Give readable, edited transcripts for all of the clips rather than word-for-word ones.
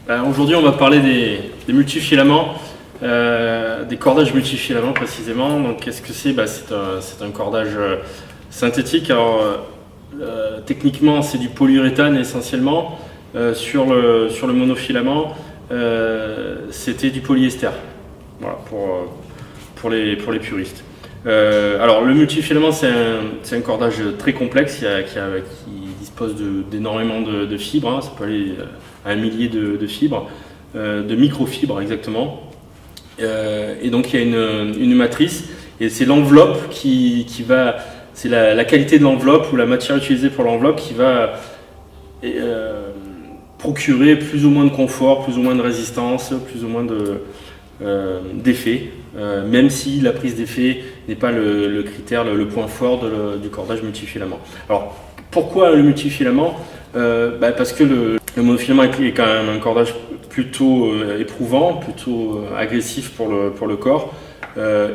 Aujourd'hui, on va parler des multifilaments, des cordages multifilaments précisément. Donc, qu'est-ce que c'est? C'est un cordage synthétique. Techniquement, c'est du polyuréthane essentiellement. Sur le monofilament, c'était du polyester. Voilà, pour les puristes. Le multifilament, c'est un cordage très complexe qui dispose d'énormément de fibres. Ça peut aller à un millier de fibres, de microfibres exactement. Et donc il y a une matrice, et c'est l'enveloppe qui va. C'est la qualité de l'enveloppe ou la matière utilisée pour l'enveloppe qui va procurer plus ou moins de confort, plus ou moins de résistance, plus ou moins d'effet, même si la prise d'effet n'est pas le critère, le point fort du cordage multifilament. Alors, pourquoi le multifilament? Parce que le monofilament est quand même un cordage plutôt éprouvant, plutôt agressif pour le corps,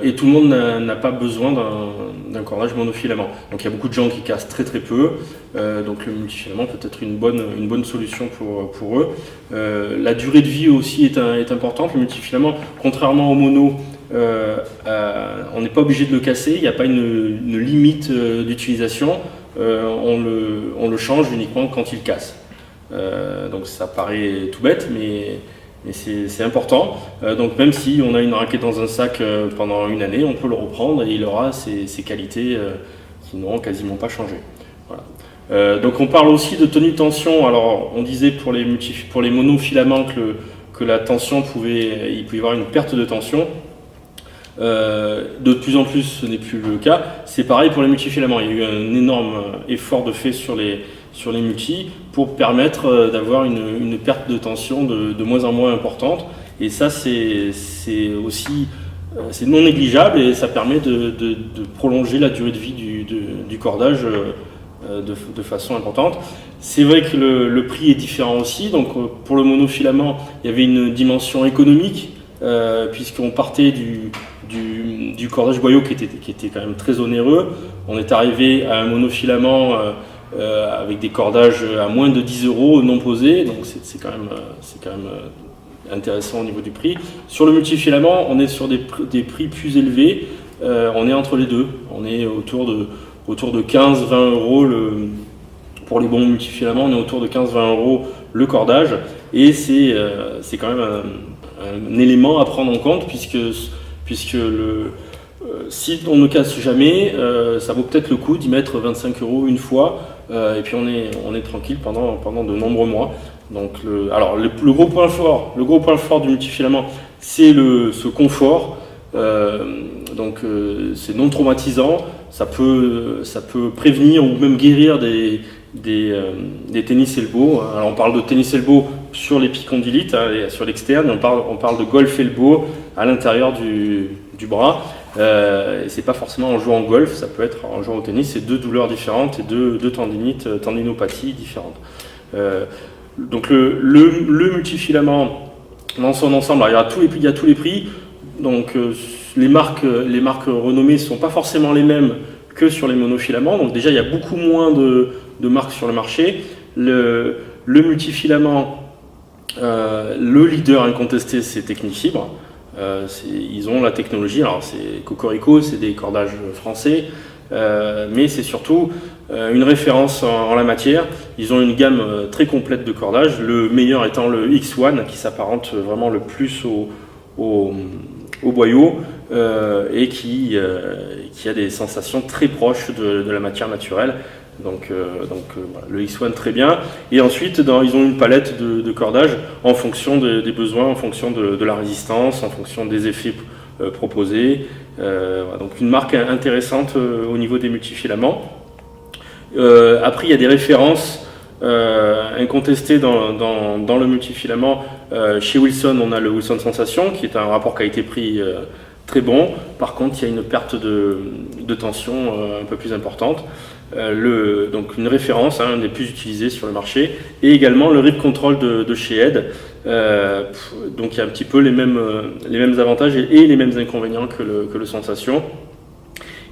et tout le monde n'a pas besoin d'un cordage monofilament. Donc il y a beaucoup de gens qui cassent très très peu, donc le multifilament peut être une bonne solution pour eux. La durée de vie aussi est importante. Le multifilament, contrairement au mono, on n'est pas obligé de le casser, il n'y a pas une limite d'utilisation, on le change uniquement quand il casse. Donc ça paraît tout bête, mais c'est important. Donc même si on a une raquette dans un sac pendant une année, on peut le reprendre et il aura ses qualités qui n'auront quasiment pas changé. Voilà. Donc on parle aussi de tenue de tension. Alors on disait pour les monofilaments que la tension il pouvait y avoir une perte de tension. De plus en plus ce n'est plus le cas. C'est pareil pour les multifilaments. Il y a eu un énorme effort de fait sur les multis pour permettre d'avoir une perte de tension de moins en moins importante, et ça c'est aussi c'est non négligeable, et ça permet de prolonger la durée de vie du cordage de façon importante. C'est vrai que le prix est différent aussi. Donc pour le monofilament, il y avait une dimension économique, puisqu'on partait du cordage boyau qui était quand même très onéreux. On est arrivé à un monofilament avec des cordages à moins de 10 € non posés, donc c'est quand même intéressant au niveau du prix. Sur le multifilament, on est sur des prix plus élevés, on est entre les deux, on est autour de 15-20 € pour les bons multifilaments, on est autour de 15-20 € le cordage, et c'est quand même un élément à prendre en compte, puisque si on ne casse jamais, ça vaut peut-être le coup d'y mettre 25 € une fois, et puis on est tranquille pendant de nombreux mois. Donc le gros point fort du multifilament, c'est ce confort. C'est non traumatisant, ça peut prévenir ou même guérir des tennis elbow. Alors on parle de tennis elbow sur l'épicondylite, sur l'externe, on parle de golf elbow à l'intérieur du bras. Et c'est pas forcément en jouant au golf, ça peut être en jouant au tennis. C'est deux douleurs différentes et deux tendinopathies différentes. Donc le multifilament dans son ensemble, alors il y a tous les prix. Donc les marques renommées ne sont pas forcément les mêmes que sur les monofilaments. Donc déjà il y a beaucoup moins de marques sur le marché. Le multifilament, le leader incontesté, c'est Technifibre. Ils ont la technologie. Alors c'est Cocorico, c'est des cordages français, mais c'est surtout une référence en la matière. Ils ont une gamme très complète de cordages, le meilleur étant le X1 qui s'apparente vraiment le plus au boyau, et qui a des sensations très proches de la matière naturelle. Donc voilà, le X1 très bien. Et ensuite ils ont une palette de cordages en fonction des besoins, en fonction de la résistance, en fonction des effets proposés. Voilà, donc une marque intéressante au niveau des multifilaments. Après il y a des références incontestées dans le multifilament. Chez Wilson, on a le Wilson Sensation qui est un rapport qualité-prix très bon. Par contre, il y a une perte de tension un peu plus importante. Donc une référence, un des plus utilisés sur le marché, et également le Rip Control de chez Ed. Donc il y a un petit peu les mêmes avantages et les mêmes inconvénients que le Sensation,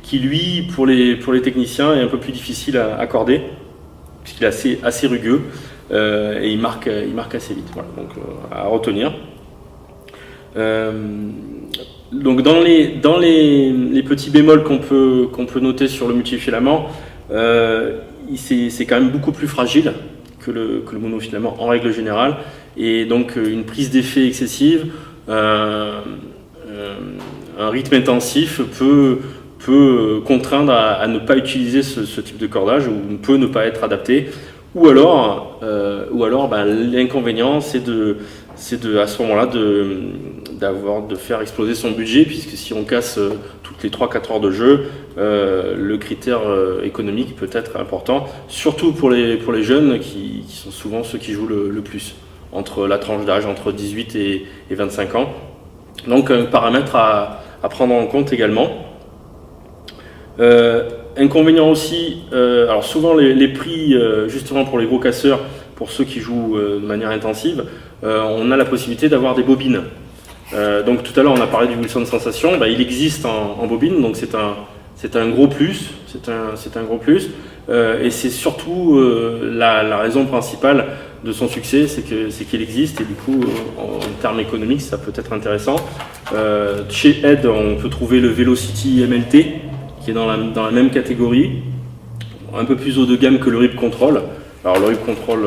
qui lui, pour les techniciens, est un peu plus difficile à accorder, puisqu'il est assez rugueux. et il marque assez vite. Voilà, donc à retenir. Donc dans les petits bémols qu'on peut noter sur le multifilament, c'est quand même beaucoup plus fragile que le monofilament en règle générale, et donc une prise d'effet excessive, un rythme intensif peut contraindre à ne pas utiliser ce type de cordage, ou peut ne pas être adapté. Ou alors l'inconvénient, c'est à ce moment-là de faire exploser son budget, puisque si on casse toutes les 3-4 heures de jeu, le critère économique peut être important, surtout pour les jeunes qui sont souvent ceux qui jouent le plus, entre la tranche d'âge entre 18 et 25 ans. Donc un paramètre à prendre en compte également. Inconvénient aussi, alors souvent les prix, justement pour les gros casseurs, pour ceux qui jouent de manière intensive, on a la possibilité d'avoir des bobines. Donc tout à l'heure on a parlé du Wilson Sensation, il existe en bobine, donc c'est un gros plus, c'est un gros plus, et c'est surtout la raison principale de son succès, c'est qu'il existe, et du coup en termes économiques ça peut être intéressant. Chez Ed, on peut trouver le Velocity MLT, qui est dans la même catégorie, un peu plus haut de gamme que le Rip Control. Alors le Rip Control,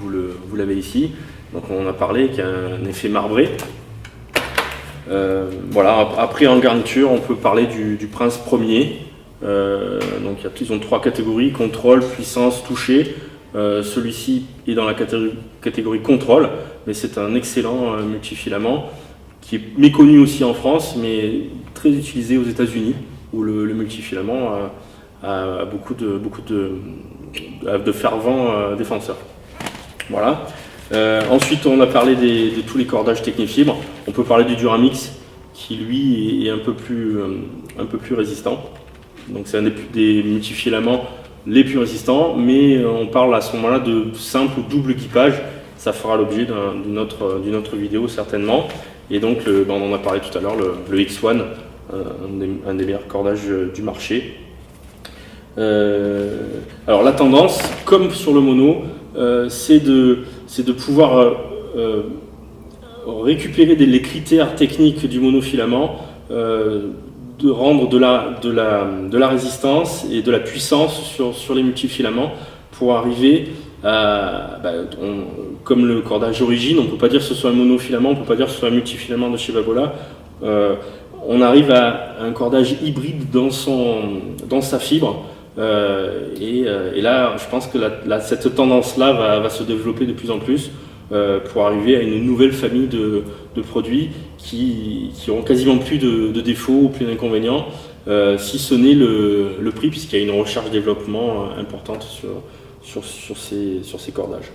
vous l'avez ici, donc on en a parlé, qui a un effet marbré. Voilà. Après en garniture, on peut parler du Prince Premier. Donc ils ont 3 catégories: contrôle, puissance, toucher. Celui-ci est dans la catégorie contrôle, mais c'est un excellent multifilament qui est méconnu aussi en France, mais très utilisé aux États-Unis, où le multifilament a beaucoup de fervents défenseurs. Voilà. Ensuite, on a parlé de tous les cordages Technifibres. On peut parler du Duramix, qui lui est un peu plus résistant. Donc c'est un des multifilaments les plus résistants, mais on parle à ce moment-là de simple ou double équipage. Ça fera l'objet d'une autre vidéo certainement. Et donc, on en a parlé tout à l'heure, le X1, un des meilleurs cordages du marché. Alors la tendance, comme sur le mono, c'est de pouvoir récupérer les critères techniques du monofilament, de rendre de la résistance et de la puissance sur les multifilaments pour arriver à, comme le cordage origine, on ne peut pas dire que ce soit un monofilament, on ne peut pas dire que ce soit un multifilament de chez Babolat. On arrive à un cordage hybride dans sa fibre, et là je pense que cette tendance-là va se développer de plus en plus pour arriver à une nouvelle famille de produits qui auront quasiment plus de défauts ou plus d'inconvénients, si ce n'est le prix, puisqu'il y a une recherche-développement importante sur ces cordages.